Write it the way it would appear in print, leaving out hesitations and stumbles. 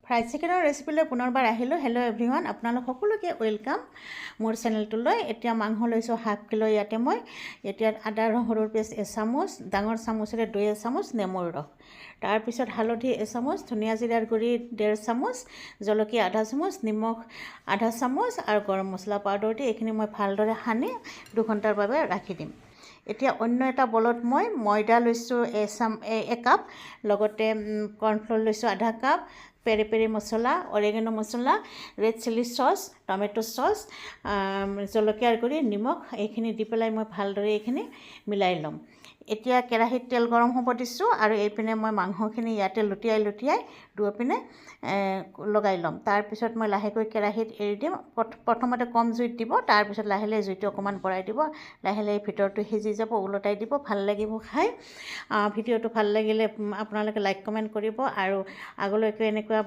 Fried চিকেনৰ ৰেচিপিলৈ পুনৰবাৰ আহিলোঁ। হেল্ল' এভৰিৱান, আপোনালোক সকলোকে ৱেলকাম মোৰ চেনেলটোলৈ। এতিয়া মাংস লৈছোঁ 1/2 কিলো। ইয়াতে মই আদা নহৰুৰ পেষ্ট এচামুচ, ডাঙৰ চামুচেৰে 2 এচামুচ, নেমুৰ ৰস, তাৰপিছত হালধি এচামুচ, ধনিয়া জিৰাৰ গুড়ি 1.5 চামুচ, জলকীয়া 1/2 চামুচ, নিমখ 1/2 চামুচ আৰু গৰম মছলা পাউডাৰ দি এইখিনি মই ভালদৰে সানি 2 ঘণ্টাৰ বাবে ৰাখি দিম। এতিয়া অন্য এটা বলত মই ময়দা লৈছোঁ 1 কাপ, লগতে কৰ্ণফ্ল'ৰ লৈছোঁ 1/2 কাপ, পেৰি পেৰি মছলা, অৰেগেনো মছলা, red chilli sauce, tomato sauce, জলকীয়াৰ গুড়ি, নিমখ, এইখিনি দি পেলাই মই ভালদৰে এইখিনি মিলাই ল'ম। এতিয়া কেৰাহীত তেল গৰম হ'ব দিছোঁ আৰু এইপিনে মই মাংসখিনি ইয়াতে লুটিয়াই দুয়োপিনে লগাই ল'ম। তাৰপিছত মই লাহেকৈ কেৰাহীত এৰি দিম। প্ৰথমতে কম জুইত দিব, তাৰপিছত লাহে লাহে জুইটো অকণমান বঢ়াই দিব। লাহে লাহে ভিতৰটো সিজি যাব, ওলটাই দিব, ভাল লাগিব খাই। ভিডিঅ'টো ভাল লাগিলে আপোনালোকে লাইক কমেণ্ট কৰিব আৰু আগলৈকে এনেকুৱা